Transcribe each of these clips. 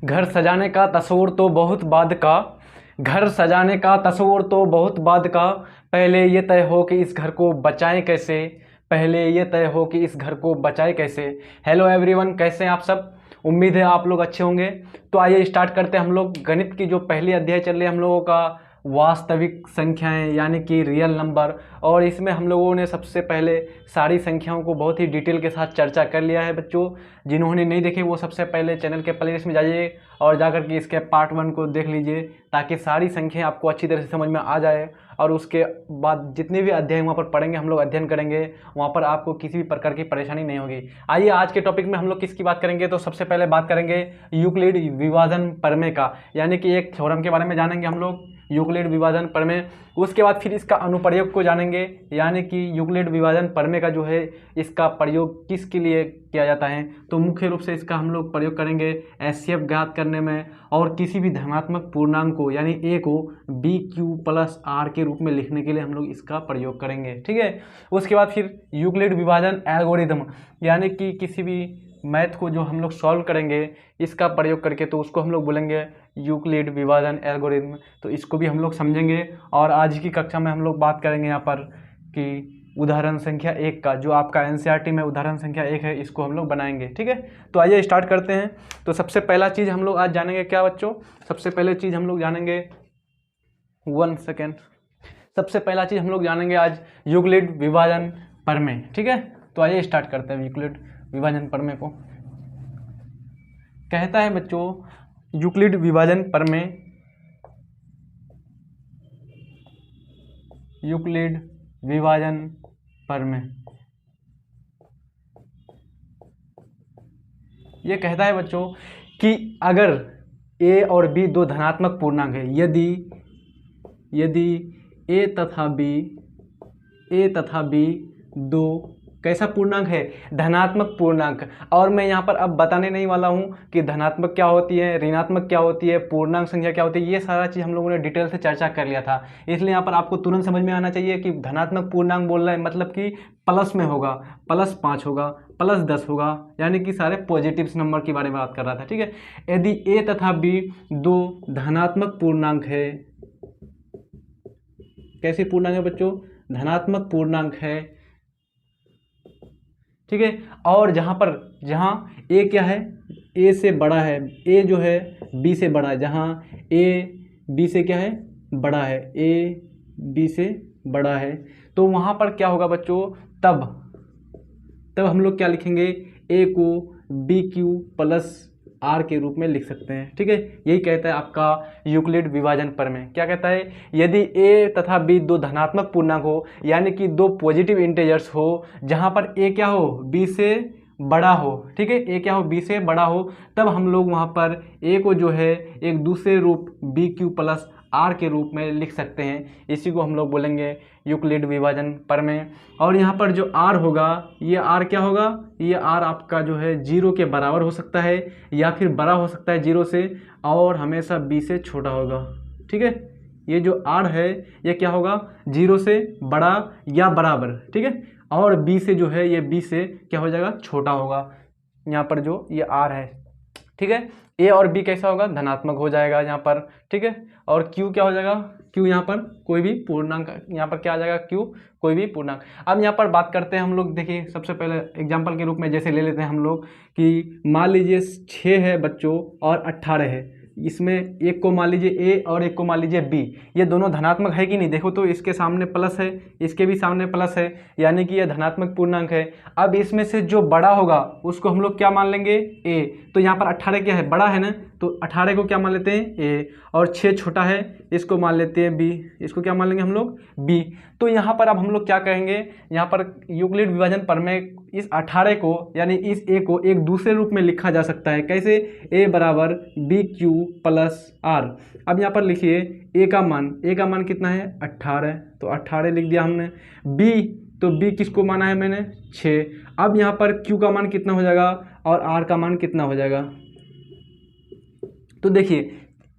घर सजाने का तस्वूर तो बहुत बाद का, घर सजाने का तस्वूर तो बहुत बाद का, पहले ये तय हो कि इस घर को बचाएं कैसे, पहले ये तय हो कि इस घर को बचाएं कैसे। हेलो एवरीवन, कैसे हैं आप सब? उम्मीद है आप लोग अच्छे होंगे। तो आइए स्टार्ट करते हैं हम लोग गणित की जो पहली अध्याय चल रही है हम लोगों का, वास्तविक संख्याएं यानी कि रियल नंबर। और इसमें हम लोगों ने सबसे पहले सारी संख्याओं को बहुत ही डिटेल के साथ चर्चा कर लिया है। बच्चों, जिन्होंने नहीं देखे वो सबसे पहले चैनल के प्लेलिस्ट में जाइए और जाकर के इसके पार्ट 1 को देख लीजिए, ताकि सारी संख्याएं आपको अच्छी तरह से समझ में आ जाए। और उसके बाद जितने भी अध्याय वहाँ पर पढ़ेंगे, हम लोग अध्ययन करेंगे, वहाँ पर आपको किसी भी प्रकार की परेशानी नहीं होगी। आइए आज के टॉपिक में हम लोग किसकी बात करेंगे, तो सबसे पहले बात करेंगे यूक्लिड विभाजन प्रमेय का, यानी कि एक थ्योरम के बारे में जानेंगे हम लोग, यूक्लिड विभाजन प्रमेय। उसके बाद फिर इसका अनुप्रयोग को जानेंगे, यानी कि यूक्लिड विभाजन प्रमेय का जो है इसका प्रयोग किसके लिए किया जाता है। तो मुख्य रूप से इसका हम लोग प्रयोग करेंगे एचसीएफ ज्ञात करने में, और किसी भी धनात्मक पूर्णांक को यानी ए को बी क्यू प्लस आर के रूप में लिखने के लिए हम लोग इसका प्रयोग करेंगे, ठीक है। उसके बाद फिर यूक्लिड विभाजन एल्गोरिदम, यानी कि किसी भी मैथ को जो हम लोग सॉल्व करेंगे इसका प्रयोग करके, तो उसको हम लोग बोलेंगे यूक्लिड विभाजन एल्गोरिदम। तो इसको भी हम लोग समझेंगे। और आज की कक्षा में हम लोग बात करेंगे यहाँ पर कि उदाहरण संख्या 1 का, जो आपका एनसीईआरटी में उदाहरण संख्या 1 है, इसको हम लोग बनाएंगे, ठीक है। तो आइए स्टार्ट करते हैं। तो सबसे पहला चीज़ हम लोग आज जानेंगे क्या बच्चों, सबसे पहले चीज़ हम लोग जानेंगे 1 सेकेंड, सबसे पहला चीज़ हम लोग जानेंगे आज यूक्लिड विभाजन प्रमेय, ठीक है। तो आइए स्टार्ट करते हैं यूक्लिड विभाजन प्रमेय को। कहता है बच्चों यूक्लिड विभाजन प्रमेय, यूक्लिड विभाजन प्रमेय ये कहता है बच्चों कि अगर a और b दो धनात्मक पूर्णांक है, यदि a तथा b दो कैसा पूर्णांक है, धनात्मक पूर्णांक। और मैं यहाँ पर अब बताने नहीं वाला हूँ कि धनात्मक क्या होती है, ऋणात्मक क्या होती है, पूर्णांक संख्या क्या होती है, ये सारा चीज़ हम लोगों ने डिटेल से चर्चा कर लिया था। इसलिए यहाँ पर आपको तुरंत समझ में आना चाहिए कि धनात्मक पूर्णांक बोल रहा है मतलब कि प्लस में होगा, +5 होगा, +10 होगा, यानी कि सारे पॉजिटिव नंबर के बारे में बात कर रहा था, ठीक है। यदि a तथा b दो धनात्मक पूर्णांक है, कैसे पूर्णांक है बच्चों, धनात्मक पूर्णांक है, ठीक है। और जहाँ a क्या है, a से बड़ा है, a जो है b से बड़ा है, जहाँ a b से क्या है, बड़ा है, a b से बड़ा है, तो वहाँ पर क्या होगा बच्चों, तब हम लोग क्या लिखेंगे, a को बी क्यू प्लस आर के रूप में लिख सकते हैं, ठीक है। यही कहता है आपका यूक्लिड विभाजन प्रमेय। क्या कहता है, यदि a तथा b दो धनात्मक पूर्णांक हो, यानी कि दो पॉजिटिव इंटीजर्स हो, जहां पर a क्या हो, b से बड़ा हो, ठीक है, a क्या हो, b से बड़ा हो, तब हम लोग वहां पर a को जो है एक दूसरे रूप बी क्यू प्लस आर के रूप में लिख सकते हैं। इसी को हम लोग बोलेंगे यूक्लिड विभाजन प्रमेय। और यहाँ पर जो r होगा, ये r क्या होगा, ये r आपका जो है 0 के बराबर हो सकता है या फिर बड़ा हो सकता है 0 से, और हमेशा b से छोटा होगा, ठीक है। ये जो r है ये क्या होगा, 0 से बड़ा या बराबर, ठीक है। और b से जो है ये b से क्या हो जाएगा, छोटा होगा। यहाँ पर जो ये r है, ठीक है, a और b कैसा होगा, धनात्मक हो जाएगा यहाँ पर, ठीक है। और q क्या हो जाएगा, q यहाँ पर कोई भी पूर्णांक, यहाँ पर क्या आ जाएगा, q कोई भी पूर्णांक। अब यहाँ पर बात करते हैं हम लोग, देखिए सबसे पहले एग्जांपल के रूप में जैसे ले लेते हैं हम लोग कि मान लीजिए 6 है बच्चों और 18 है, इसमें एक को मान लीजिए a और एक को मान लीजिए b, ये दोनों धनात्मक है कि नहीं, देखो तो इसके सामने प्लस है, इसके भी सामने प्लस है, यानी कि ये धनात्मक पूर्णांक है। अब इसमें से जो बड़ा होगा उसको हम लोग क्या मान लेंगे, a। तो यहाँ पर 18 क्या है, बड़ा है ना, तो 18 को क्या मान लेते हैं, a, और 6 छोटा है, इसको मान लेते हैं b, इसको क्या मान लेंगे हम लोग, b। तो यहाँ पर अब हम लोग क्या कहेंगे, यहाँ पर यूक्लिड विभाजन प्रमेय इस 18 को यानी इस a को एक दूसरे रूप में लिखा जा सकता है, कैसे, a बराबर बी क्यू प्लस आर। अब यहाँ पर लिखिए a का मान कितना है, 18, तो 18 लिख दिया हमने। b, तो b किसको माना है मैंने, 6। अब यहाँ पर q का मान कितना हो जाएगा और r का मान कितना हो जाएगा, तो देखिए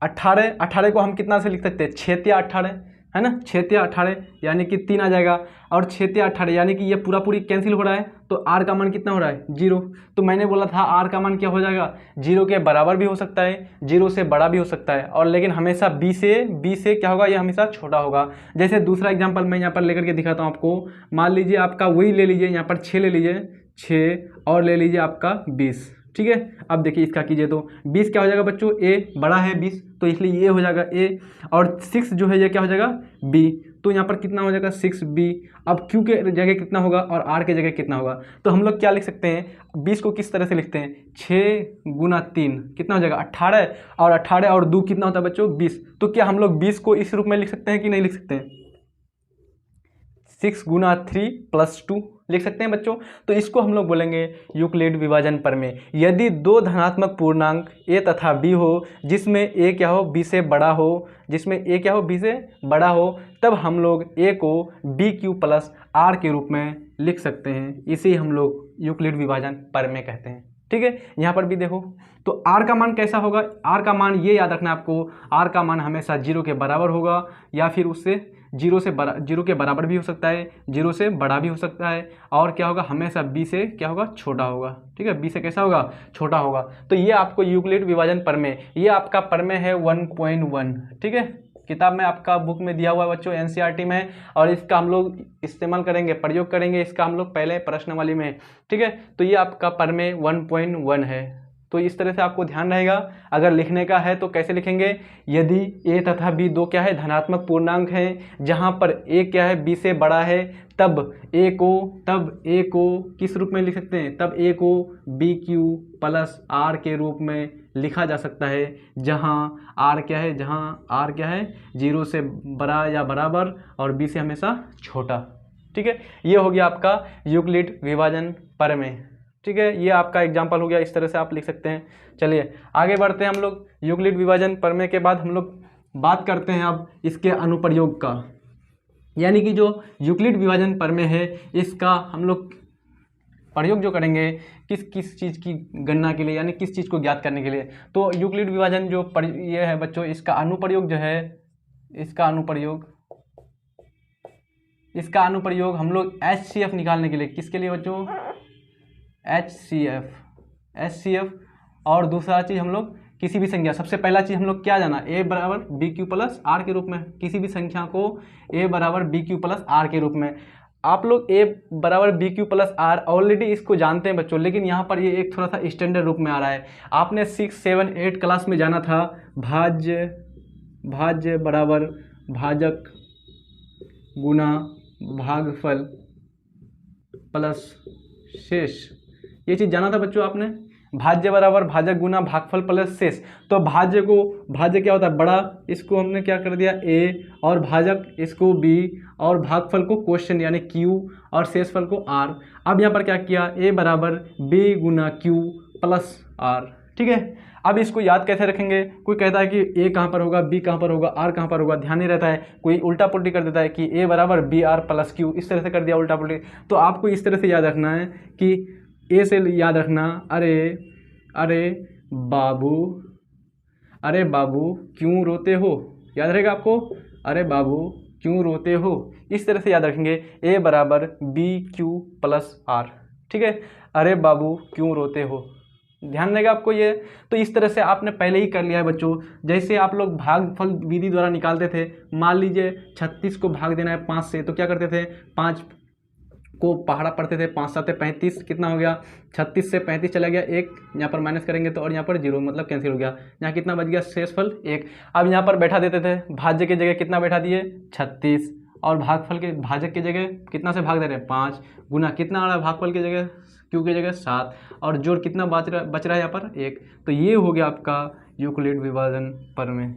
18 को हम कितना से लिख सकते हैं, 6 या 18, है ना, 6 × 18 यानी कि 3 आ जाएगा, और 6 × 18 यानी कि ये पूरा पूरी कैंसिल हो रहा है, तो r का मान कितना हो रहा है 0। तो मैंने बोला था r का मान क्या हो जाएगा, 0 के बराबर भी हो सकता है, 0 से बड़ा भी हो सकता है, और लेकिन हमेशा b से क्या होगा, ये हमेशा छोटा होगा। जैसे दूसरा एग्जाम्पल मैं यहाँ पर लेकर के दिखाता हूँ आपको। मान लीजिए आपका वही ले लीजिए, यहाँ पर 6 ले लीजिए, 6 और ले लीजिए आपका 20, ठीक है। अब देखिए इसका कीजिए तो 20 क्या हो जाएगा बच्चों, a बड़ा है 20, तो इसलिए ये हो जाएगा a, और 6 जो है ये क्या हो जाएगा b, तो यहाँ पर कितना हो जाएगा 6b। अब q के जगह कितना होगा और r के जगह कितना होगा, तो हम लोग क्या लिख सकते हैं, 20 को किस तरह से लिखते हैं, 6 × 3 कितना हो जाएगा 18, और 18 और 2 कितना होता है बच्चों 20। तो क्या हम लोग 20 को इस रूप में लिख सकते हैं कि नहीं लिख सकते हैं, 6 × 3 + 2 लिख सकते हैं बच्चों। तो इसको हम लोग बोलेंगे यूक्लिड विभाजन प्रमेय। यदि दो धनात्मक पूर्णांक a तथा b हो, जिसमें a क्या हो b से बड़ा हो, जिसमें a क्या हो b से बड़ा हो, तब हम लोग a को bq + r के रूप में लिख सकते हैं। इसे हम लोग यूक्लिड विभाजन प्रमेय कहते हैं, ठीक है। यहाँ पर भी देखो तो r का मान कैसा होगा, r का मान ये याद रखना है आपको, r का मान हमेशा 0 के बराबर होगा, या फिर उससे 0 के बराबर भी हो सकता है, 0 से बड़ा भी हो सकता है, और क्या होगा हमेशा b से क्या होगा छोटा होगा, ठीक है, b से कैसा होगा छोटा होगा। तो ये आपको यूक्लिड विभाजन प्रमेय, ये आपका प्रमेय है 1.1, ठीक है। किताब में आपका बुक में दिया हुआ है बच्चों एनसीईआरटी में, और इसका हम लोग इस्तेमाल करेंगे, प्रयोग करेंगे इसका हम लोग पहले प्रश्नावली में, ठीक है। तो ये आपका प्रमेय 1.1 है। तो इस तरह से आपको ध्यान रहेगा। अगर लिखने का है तो कैसे लिखेंगे, यदि a तथा b दो क्या है धनात्मक पूर्णांक हैं, जहां पर a क्या है b से बड़ा है, तब a को किस रूप में लिख सकते हैं, तब a को bq + r के रूप में लिखा जा सकता है, जहां r क्या है 0 से बड़ा या बराबर और b से हमेशा छोटा, ठीक है। ये हो गया आपका यूक्लिड विभाजन प्रमेय, ठीक है। ये आपका एग्जाम्पल हो गया, इस तरह से आप लिख सकते हैं। चलिए आगे बढ़ते हैं हम लोग। यूक्लिड विभाजन प्रमेय के बाद हम लोग बात करते हैं अब इसके अनुप्रयोग का, यानी कि जो यूक्लिड विभाजन प्रमेय है इसका हम लोग प्रयोग जो करेंगे किस चीज़ की गणना के लिए, यानी किस चीज़ को ज्ञात करने के लिए। तो यूक्लिड विभाजन जो ये है बच्चों, इसका अनुप्रयोग जो है, इसका अनुप्रयोग हम लोग HCF निकालने के लिए, किसके लिए बच्चों, HCF। और दूसरा चीज़ हम लोग किसी भी संख्या, सबसे पहला चीज़ हम लोग क्या जाना, a = bq + r के रूप में, किसी भी संख्या को a = bq + r के रूप में। आप लोग a = bq + r ऑलरेडी इसको जानते हैं बच्चों, लेकिन यहाँ पर ये एक थोड़ा सा स्टैंडर्ड रूप में आ रहा है। आपने 6, 7, 8 क्लास में जाना था भाज्य बराबर भाजक गुना भागफल प्लस शेष, ये चीज़ जाना था बच्चों आपने, भाज्य बराबर भाजक गुना भागफल प्लस शेष। तो भाज्य क्या होता है बड़ा, इसको हमने क्या कर दिया a, और भाजक इसको b, और भागफल को क्वेश्चन यानी q, और शेषफल को r। अब यहाँ पर क्या किया, a = b × q + r, ठीक है। अब इसको याद कैसे रखेंगे, कोई कहता है कि a कहाँ पर होगा, b कहाँ पर होगा, r कहाँ पर होगा, ध्यान नहीं रहता है, कोई उल्टा पुल्टी कर देता है कि a = br + q, इस तरह से कर दिया उल्टा पुल्टी। तो आपको इस तरह से याद रखना है कि a से याद रखना, अरे बाबू क्यों रोते हो, याद रहेगा आपको, अरे बाबू क्यों रोते हो, इस तरह से याद रखेंगे, a = bq + r, ठीक है। अरे बाबू क्यों रोते हो, ध्यान रहेगा आपको ये। तो इस तरह से आपने पहले ही कर लिया है बच्चों। जैसे आप लोग भागफल विधि द्वारा निकालते थे, मान लीजिए 36 को भाग देना है 5 से, तो क्या करते थे, 5 को पहाड़ा पढ़ते थे, 5 × 7 = 35, कितना हो गया 36 से 35 चला गया, 1 यहाँ पर माइनस करेंगे तो, और यहाँ पर 0 मतलब कैंसिल हो गया, यहाँ कितना बच गया शेषफल 1। अब यहाँ पर बैठा देते थे, भाज्य की जगह कितना बैठा दिए 36, और भागफल के भाजक की जगह कितना से भाग दे रहे हैं 5, गुना कितना आ रहा है भागफल की जगह q की जगह 7, और जोड़ कितना बच रहा है यहाँ पर 1। तो ये हो गया आपका यूक्लिड विभाजन प्रमेय,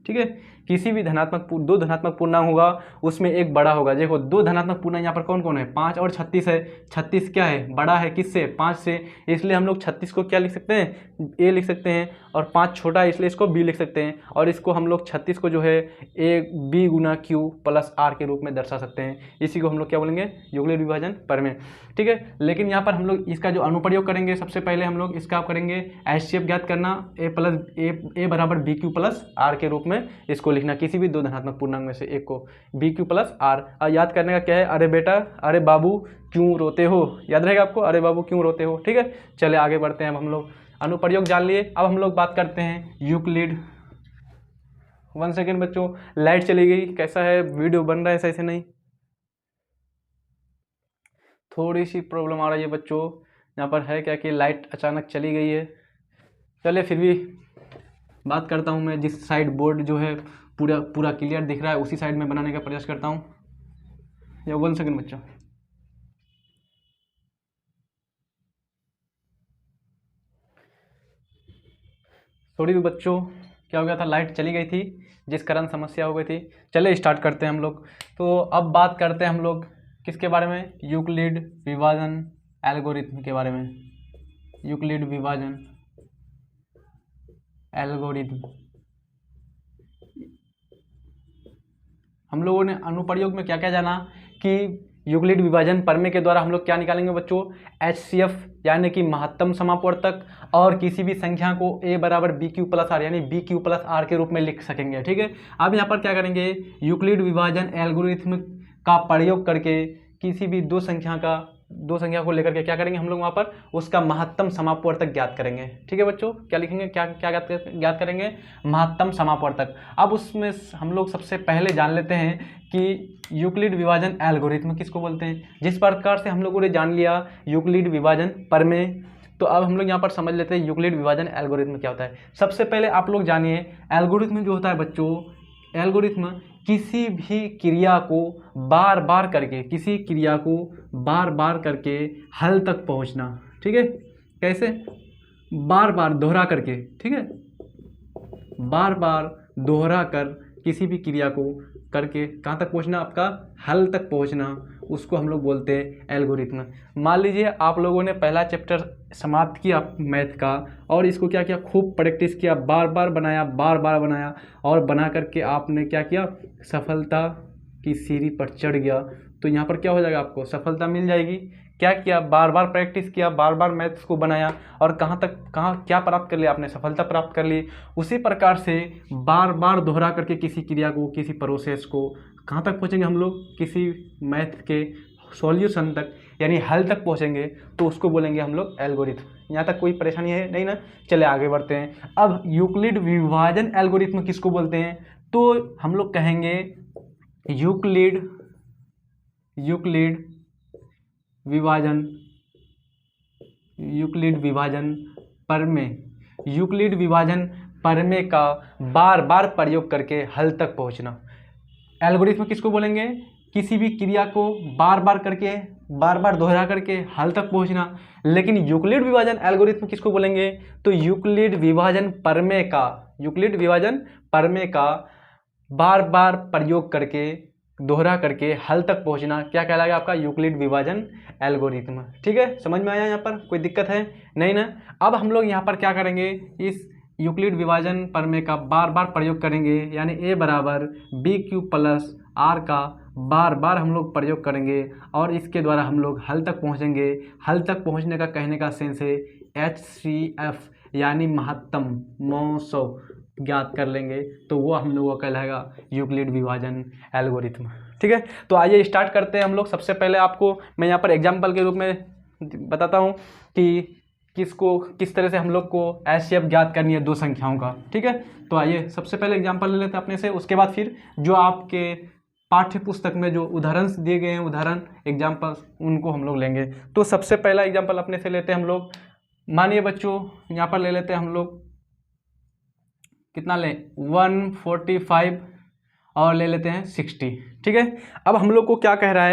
ठीक है। किसी भी दो धनात्मक पूर्णांक होगा, उसमें एक बड़ा होगा। देखो दो धनात्मक पूर्णांक यहाँ पर कौन कौन है, 5 और 36 है। 36 क्या है, बड़ा है किससे, 5 से, इसलिए हम लोग 36 को क्या लिख सकते हैं, a लिख सकते हैं, और 5 छोटा है इसलिए इसको b लिख सकते हैं, और इसको हम लोग 36 को जो है b × q + r के रूप में दर्शा सकते हैं। इसी को हम लोग क्या बोलेंगे, यूक्लिड विभाजन प्रमेय, ठीक है। लेकिन यहाँ पर हम लोग इसका जो अनुप्रयोग करेंगे, सबसे पहले हम लोग इसका करेंगे HCF ज्ञात करना, a = bq + r के रूप में इसको को लिखना, किसी भी दो धनात्मक पूर्णांक में से एक को, बी क्यू प्लस आर। याद करने का क्या है, अरे बेटा, अरे बाबू क्यों रोते हो, याद रहेगा आपको, अरे बाबू क्यों रोते हो। ठीक है, चले आगे बढ़ते हैं। अब हम लोग अनुप्रयोग जान लिए, अब हम लोग बात करते हैं यूक्लिड। 1 सेकेंड बच्चों, लाइट चली गई, कैसा है वीडियो बन रहा है सही से नहीं, थोड़ी सी प्रॉब्लम आ रही है बच्चों। यहाँ पर है क्या कि लाइट अचानक चली गई है। चलिए फिर भी बात करता हूँ मैं, जिस साइड बोर्ड जो है पूरा पूरा क्लियर दिख रहा है उसी साइड में बनाने का प्रयास करता हूँ। या 1 सेकेंड बच्चों, सॉरी बच्चों, क्या हो गया था, लाइट चली गई थी जिस कारण समस्या हो गई थी। चलिए स्टार्ट करते हैं हम लोग। तो अब बात करते हैं हम लोग किसके बारे में, यूक्लिड विभाजन एल्गोरिथम के बारे में। यूक्लिड विभाजन एल्गोरिथम, हम लोगों ने अनुप्रयोग में क्या क्या जाना कि यूक्लिड विभाजन प्रमेय के द्वारा हम लोग क्या निकालेंगे बच्चों, HCF यानी कि महत्तम समापवर्तक, और किसी भी संख्या को a बराबर बी क्यू प्लस आर यानी बी क्यू प्लस आर के रूप में लिख सकेंगे। ठीक है, अब यहाँ पर क्या करेंगे, यूक्लिड विभाजन एल्गोरिथम का प्रयोग करके किसी भी दो संख्या को लेकर के क्या करेंगे हम लोग, वहाँ पर उसका महत्तम समापवर्तक ज्ञात करेंगे। ठीक है बच्चों, क्या लिखेंगे, क्या क्या ज्ञात करेंगे, महत्तम समापवर्तक। अब उसमें हम लोग सबसे पहले जान लेते हैं कि यूक्लिड विभाजन एल्गोरिथम किसको बोलते हैं। जिस प्रकार से हम लोगों ने जान लिया यूक्लिड विभाजन प्रमेय, तो अब हम लोग यहाँ पर समझ लेते हैं यूक्लिड विभाजन एल्गोरिथम क्या होता है। सबसे पहले आप लोग जानिए, एल्गोरिथम जो होता है बच्चों, एल्गोरिथम किसी भी क्रिया को बार बार करके, किसी क्रिया को बार बार करके हल तक पहुंचना। ठीक है, कैसे, बार बार दोहरा करके, ठीक है, बार बार दोहरा कर किसी भी क्रिया को करके कहाँ तक पहुंचना, आपका हल तक पहुंचना, उसको हम लोग बोलते हैं एल्गोरिथम। मान लीजिए आप लोगों ने पहला चैप्टर समाप्त किया मैथ का, और इसको क्या किया, खूब प्रैक्टिस किया, बार बार बनाया, और बना करके आपने क्या किया, सफलता की सीढ़ी पर चढ़ गया, तो यहाँ पर क्या हो जाएगा, आपको सफलता मिल जाएगी। क्या किया, बार बार प्रैक्टिस किया, बार बार मैथ्स को बनाया, और कहाँ क्या प्राप्त कर लिया आपने, सफलता प्राप्त कर ली। उसी प्रकार से बार बार दोहरा करके किसी क्रिया को, किसी प्रोसेस को कहाँ तक पहुँचेंगे हम लोग, किसी मैथ के सॉल्यूशन तक यानी हल तक पहुँचेंगे, तो उसको बोलेंगे हम लोग एल्गोरिथम। यहाँ तक कोई परेशानी है नहीं ना, चले आगे बढ़ते हैं। अब यूक्लिड विभाजन एल्गोरिथम किसको बोलते हैं, तो हम लोग कहेंगे यूक्लिड विभाजन प्रमेय, यूक्लिड विभाजन प्रमेय का बार बार प्रयोग करके हल तक पहुंचना। एल्गोरिथम किसको बोलेंगे, किसी भी क्रिया को बार बार करके, बार बार दोहरा करके हल तक पहुंचना। लेकिन यूक्लिड विभाजन एल्गोरिथम किसको बोलेंगे, तो यूक्लिड विभाजन प्रमेय का बार बार प्रयोग करके, दोहरा करके हल तक पहुंचना क्या कहलाएगा, आपका यूक्लिड विभाजन एल्गोरिथम। ठीक है, समझ में आया, यहाँ पर कोई दिक्कत है नहीं ना। अब हम लोग यहाँ पर क्या करेंगे, इस यूक्लिड विभाजन प्रमेय का बार बार प्रयोग करेंगे, यानी a बराबर बी क्यू प्लस आर का बार बार हम लोग प्रयोग करेंगे, और इसके द्वारा हम लोग हल तक पहुँचेंगे। हल तक पहुँचने का कहने का सेंस है HCF यानी महत्तम 900 ज्ञात कर लेंगे, तो वो हम लोगों का कहलाएगा यूक्लिड विभाजन एल्गोरिथम। ठीक है, तो आइए स्टार्ट करते हैं हम लोग। सबसे पहले आपको मैं यहाँ पर एग्जाम्पल के रूप में बताता हूँ कि किस तरह से हम लोग को HCF ज्ञात करनी है दो संख्याओं का। ठीक है, तो आइए सबसे पहले एग्जाम्पल ले लेते हैं अपने से, उसके बाद फिर जो आपके पाठ्य पुस्तक में जो उदाहरण दिए गए हैं, उदाहरण एग्जाम्पल, उनको हम लोग लेंगे। तो सबसे पहला एग्जाम्पल अपने से लेते हैं हम लोग। मानिए बच्चों, यहाँ पर ले लेते हैं हम लोग, कितना लें, 145 और ले लेते हैं 60। ठीक है, अब हम लोग को क्या कह रहा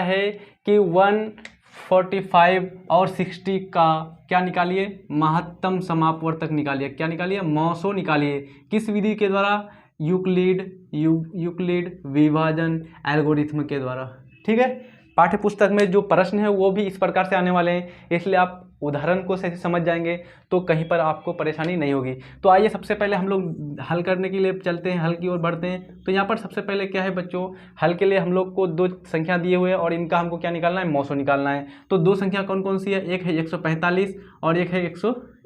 है कि 145 और 60 का क्या निकालिए, महत्तम समापवर्तक निकालिए। क्या निकालिए, 900 निकालिए। किस विधि के द्वारा, यूक्लिड विभाजन एल्गोरिथम के द्वारा। ठीक है, पाठ्य पुस्तक में जो प्रश्न है वो भी इस प्रकार से आने वाले हैं, इसलिए आप उदाहरण को सही समझ जाएंगे तो कहीं पर आपको परेशानी नहीं होगी। तो आइए सबसे पहले हम लोग हल करने के लिए चलते हैं, हल की ओर बढ़ते हैं। तो यहाँ पर सबसे पहले क्या है बच्चों, हल के लिए हम लोग को दो संख्या दिए हुए हैं और इनका हमको क्या निकालना है, 900 निकालना है। तो दो संख्या कौन कौन सी है, एक है 145 और एक है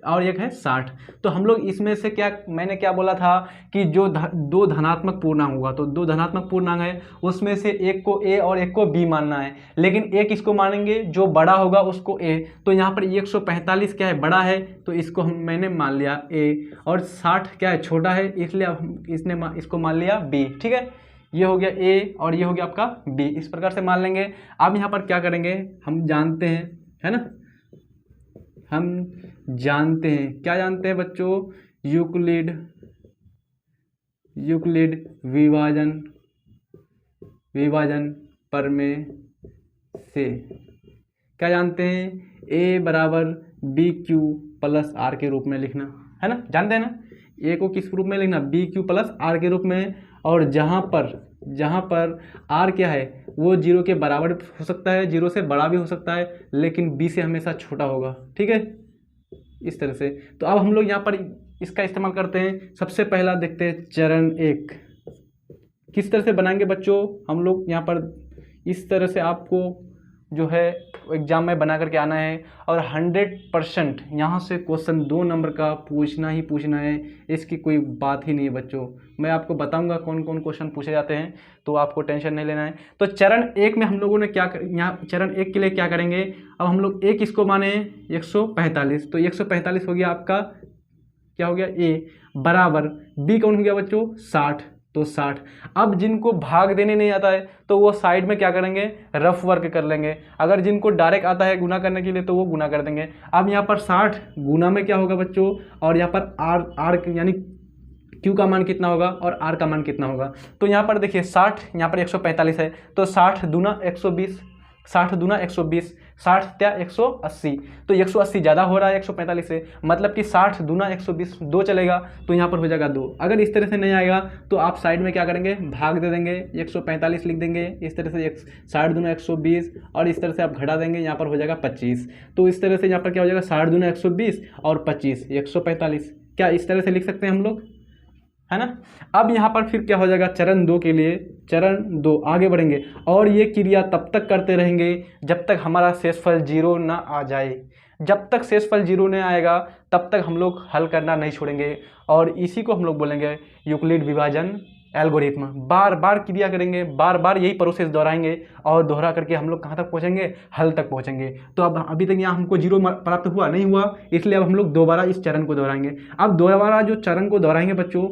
और एक है 60। तो हम लोग इसमें से क्या, मैंने क्या बोला था कि जो दो धनात्मक पूर्णांक होगा, तो दो धनात्मक पूर्णांक है उसमें से एक को ए और एक को बी मानना है, लेकिन एक इसको मानेंगे जो बड़ा होगा उसको ए। तो यहाँ पर 145 क्या है, बड़ा है, तो इसको मैंने मान लिया ए, और 60 क्या है, छोटा है, इसलिए अब इसको मान लिया बी। ठीक है, ये हो गया ए और ये हो गया आपका बी, इस प्रकार से मान लेंगे। अब यहाँ पर क्या करेंगे, हम जानते हैं, है ना, हम जानते हैं, क्या जानते हैं बच्चों, यूक्लिड विभाजन प्रमेय से क्या जानते हैं, ए बराबर बी क्यू प्लस आर के रूप में लिखना, है ना, जानते हैं ना, ए को किस रूप में लिखना, बी क्यू प्लस आर के रूप में, और जहाँ पर आर क्या है वो 0 के बराबर हो सकता है, 0 से बड़ा भी हो सकता है, लेकिन बी से हमेशा छोटा होगा। ठीक है, इस तरह से। तो अब हम लोग यहाँ पर इसका इस्तेमाल करते हैं। सबसे पहला देखते हैं चरण 1 किस तरह से बनाएंगे बच्चों। हम लोग यहाँ पर इस तरह से आपको जो है एग्जाम में बना करके आना है, और 100% यहाँ से क्वेश्चन 2 नंबर का पूछना ही पूछना है, इसकी कोई बात ही नहीं है बच्चों। मैं आपको बताऊंगा कौन कौन क्वेश्चन पूछे जाते हैं, तो आपको टेंशन नहीं लेना है। तो चरण 1 में हम लोगों ने क्या यहाँ चरण 1 के लिए क्या करेंगे, अब हम लोग एक इसको माने 145, तो 145 हो गया आपका, क्या हो गया, ए बराबर बी कौन हो गया बच्चों, 60, तो 60। अब जिनको भाग देने नहीं आता है तो वो साइड में क्या करेंगे, रफ वर्क कर लेंगे। अगर जिनको डायरेक्ट आता है गुना करने के लिए तो वो गुना कर देंगे। अब यहाँ पर 60 गुना में क्या होगा बच्चों, और यहाँ पर आर यानी क्यू का मान कितना होगा और आर का मान कितना होगा। तो यहाँ पर देखिए 60, यहाँ पर 145 है, तो 60 दूना 120, 60 दूना 120, 60 त्या 180, तो 180 ज़्यादा हो रहा है 145 से, मतलब कि 60 दूना 120, 2 चलेगा, तो यहाँ पर हो जाएगा 2। अगर इस तरह से नहीं आएगा तो आप साइड में क्या करेंगे, भाग दे देंगे, 145 लिख देंगे इस तरह से, 60 दूना 120, और इस तरह से आप घटा देंगे, यहाँ पर हो जाएगा 25। तो इस तरह से यहाँ पर क्या हो जाएगा, 60 दूना 120 और 25 145, क्या इस तरह से लिख सकते हैं हम लोग, है ना। अब यहाँ पर फिर क्या हो जाएगा, चरण 2 के लिए, चरण 2 आगे बढ़ेंगे, और ये क्रिया तब तक करते रहेंगे जब तक हमारा शेषफल 0 ना आ जाए। जब तक शेषफल 0 नहीं आएगा तब तक हम लोग हल करना नहीं छोड़ेंगे, और इसी को हम लोग बोलेंगे यूक्लिड विभाजन एल्गोरिथ्म। बार बार क्रिया करेंगे, बार बार यही प्रोसेस दोहराएंगे, और दोहरा करके हम लोग कहाँ तक पहुँचेंगे, हल तक पहुँचेंगे। तो अब अभी तक यहाँ हमको 0 प्राप्त हुआ नहीं हुआ, इसलिए अब हम लोग दोबारा इस चरण को दोहराएंगे। अब दोबारा जो चरण को दोहराएंगे बच्चों,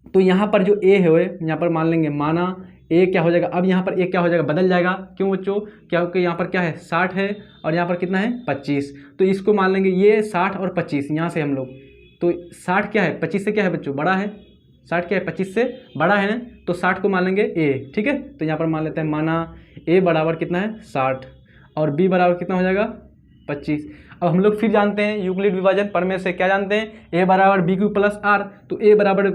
तो यहाँ पर जो ए है यहाँ पर मान लेंगे, माना ए क्या हो जाएगा, अब यहाँ पर ए क्या हो जाएगा, बदल जाएगा, क्यों बच्चों, क्योंकि यहाँ पर क्या है 60 है और यहाँ पर कितना है 25, तो इसको मान लेंगे ये 60 और 25, यहाँ से हम लोग, तो 60 क्या है 25 से क्या है बच्चों, बड़ा है, 60 क्या है 25 से बड़ा है, तो 60 को मान लेंगे ए। ठीक है, तो यहाँ पर मान लेते हैं, माना ए बराबर कितना है 60 और बी बराबर कितना हो जाएगा 25। अब हम लोग फिर जानते हैं यूक्लिड विभाजन प्रमेय से, क्या जानते हैं, ए बराबर बी क्यू प्लस आर, तो ए बराबर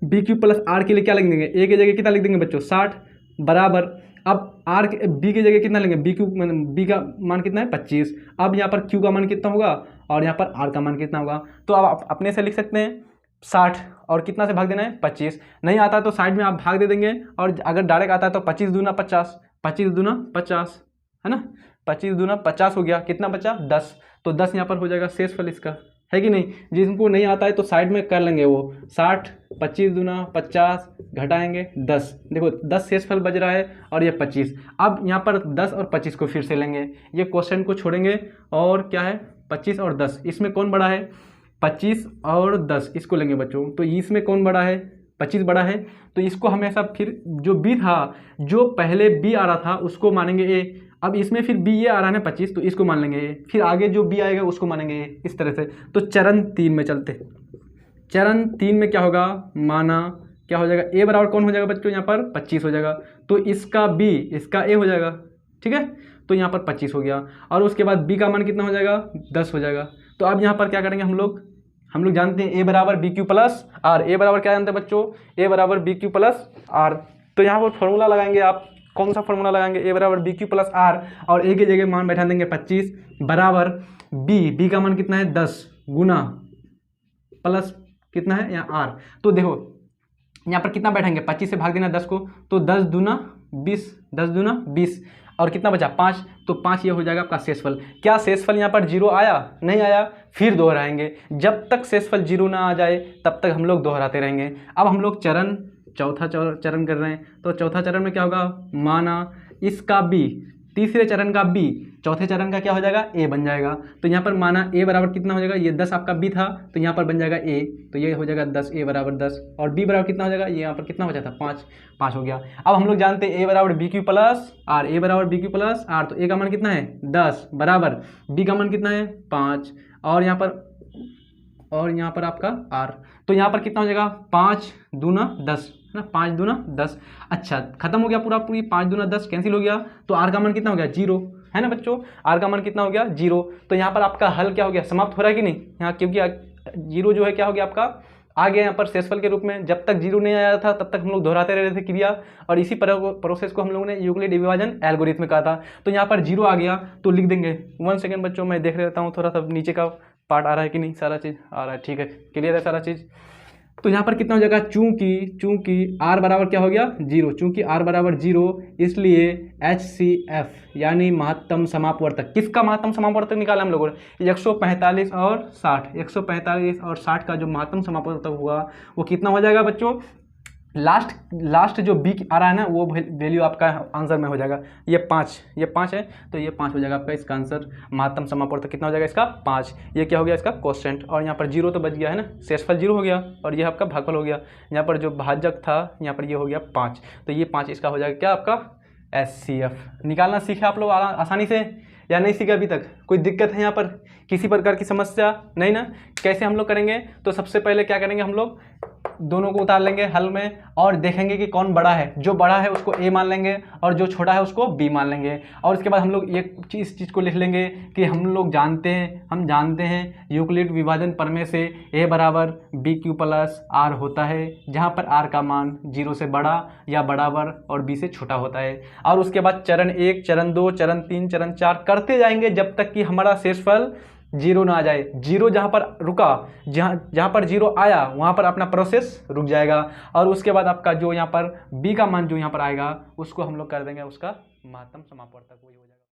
बी क्यू प्लस आर के लिए क्या लिख देंगे, ए की जगह कितना लिख देंगे बच्चों 60 बराबर, अब आर बी की जगह कितना लेंगे, बी का मान कितना है 25। अब यहाँ पर क्यू का मान कितना होगा और यहाँ पर आर का मान कितना होगा, तो अब आप अपने से लिख सकते हैं 60 और कितना से भाग देना है 25। नहीं आता तो साइड में आप भाग दे देंगे, और अगर डायरेक्ट आता है तो 25 दूना 50, 25 दूना 50, है ना, 25 दूना 50 हो गया, कितना बचा 10, तो 10 यहाँ पर हो जाएगा शेषफल इसका, है कि नहीं। जिनको नहीं आता है तो साइड में कर लेंगे वो 60, 25 दूना 50 घटाएंगे 10, देखो 10 शेषफल बच रहा है और ये 25। अब यहाँ पर 10 और 25 को फिर से लेंगे, ये क्वेश्चन को छोड़ेंगे, और क्या है 25 और 10, इसमें कौन बड़ा है 25 और 10, इसको लेंगे बच्चों, तो इसमें कौन बड़ा है 25 बड़ा है, तो इसको हमेशा फिर जो बी था, जो पहले बी आ रहा था उसको मानेंगे ए, अब इसमें फिर बी ये आ रहा है 25, तो इसको मान लेंगे ए, फिर आगे जो बी आएगा उसको मानेंगे ए, इस तरह से। तो चरण 3 में चलते, चरण 3 में क्या होगा, माना क्या हो जाएगा, ए बराबर कौन हो जाएगा बच्चों, यहाँ पर 25 हो जाएगा, तो इसका बी इसका ए हो जाएगा, ठीक है, तो यहाँ पर 25 हो गया, और उसके बाद बी का मान कितना हो जाएगा 10 हो जाएगा। तो अब यहाँ पर क्या करेंगे हम लोग जानते हैं ए बराबर बी क्यू प्लस आर, ए बराबर क्या जानते हैं बच्चों, ए बराबर बी क्यू प्लस आर, तो यहाँ पर फॉर्मूला लगाएंगे आप, कौन सा फॉर्मूला लगाएंगे, ए बराबर बी क्यू प्लस आर, और ए की जगह मान बैठा देंगे 25 बराबर बी का मान कितना है 10 गुना प्लस कितना है यहाँ आर, तो देखो यहाँ पर कितना बैठेंगे 25 से भाग देना 10 को, तो 10 दूना 20, 10 दूना 20। और कितना बचा 5, तो 5 ये हो जाएगा आपका शेषफल। क्या शेषफल यहाँ पर 0 आया? नहीं आया। फिर दोहराएंगे, जब तक शेषफल 0 ना आ जाए तब तक हम लोग दोहराते रहेंगे। अब हम लोग चौथा चरण कर रहे हैं, तो चौथा चरण में क्या होगा, माना इसका b, तीसरे चरण का b, चौथे चरण का क्या हो जाएगा, a बन जाएगा। तो यहाँ पर माना a बराबर कितना हो जाएगा, ये 10 आपका b था, तो यहाँ पर बन जाएगा a, तो ये हो जाएगा 10, a बराबर 10, और b बराबर कितना हो जाएगा, ये यहाँ पर कितना बचा था 5 हो गया। अब हम लोग जानते हैं a बराबर b q plus r, a बराबर बी क्यू प्लस आर, तो a का मान कितना है 10 बराबर b का मान कितना है 5, और यहाँ पर आपका r, तो यहाँ पर कितना हो जाएगा 5 दूना 10 है ना, 5 दूना 10। अच्छा, खत्म हो गया पूरी 5 दूना 10 कैंसिल हो गया, तो r का मान कितना हो गया 0 है ना बच्चों, r का मान कितना हो गया 0। तो यहाँ पर आपका हल क्या हो गया, समाप्त हो रहा है कि नहीं यहाँ, क्योंकि 0 जो है क्या हो गया आपका आ गया यहाँ पर शेषफल के रूप में। जब तक 0 नहीं आया था तब तक हम लोग दोहराते रह रहे थे क्रिया, और इसी प्रोसेस को हम लोगों ने यूक्लिड विभाजन एल्गोरिथम में कहा था। तो यहाँ पर 0 आ गया तो लिख देंगे। 1 सेकेंड बच्चों, मैं देख रहता हूँ थोड़ा सा नीचे का पार्ट आ रहा है कि नहीं, सारा चीज़ आ रहा है, ठीक है, क्लियर है सारा चीज़। तो यहाँ पर कितना हो जाएगा, चूंकि r बराबर क्या हो गया 0, चूंकि r बराबर 0 इसलिए HCF यानी महत्तम समापवर्तक, किसका महत्तम समापवर्तक निकाला हम लोगों ने, 145 और 60, 145 और 60 का जो महत्तम समापवर्तक हुआ वो कितना हो जाएगा बच्चों, लास्ट जो बी आ रहा है ना वो वैल्यू आपका आंसर में हो जाएगा, ये 5 है, तो ये 5 हो जाएगा आपका इसका आंसर। महत्तम समापवर्तक कितना हो जाएगा इसका 5, ये क्या हो गया इसका कोशेंट, और यहाँ पर 0 तो बच गया है ना, शेषफल 0 हो गया, और ये आपका भागफल हो गया। यहाँ पर जो भाजक था यहाँ पर ये हो गया 5, तो ये 5 इसका हो जाएगा क्या आपका HCF। निकालना सीखे आप लोग आसानी से या नहीं सीखे अभी तक, कोई दिक्कत है यहाँ पर, किसी प्रकार की समस्या नहीं ना। कैसे हम लोग करेंगे, तो सबसे पहले क्या करेंगे, हम लोग दोनों को उतार लेंगे हल में और देखेंगे कि कौन बड़ा है। जो बड़ा है उसको a मान लेंगे और जो छोटा है उसको b मान लेंगे, और उसके बाद हम लोग इस चीज़ को लिख लेंगे कि हम जानते हैं यूक्लिड विभाजन प्रमेय से a बराबर बी क्यू प्लस आर होता है, जहाँ पर r का मान 0 से बड़ा या बराबर और b से छोटा होता है। और उसके बाद चरण 1, चरण 2, चरण 3, चरण 4 करते जाएंगे जब तक कि हमारा शेषफल 0 ना आ जाए। 0 जहाँ पर रुका, जहाँ पर 0 आया वहाँ पर अपना प्रोसेस रुक जाएगा, और उसके बाद आपका जो यहाँ पर b का मान जो यहाँ पर आएगा उसको हम लोग कर देंगे उसका महत्तम समापवर्तक, वही हो जाएगा।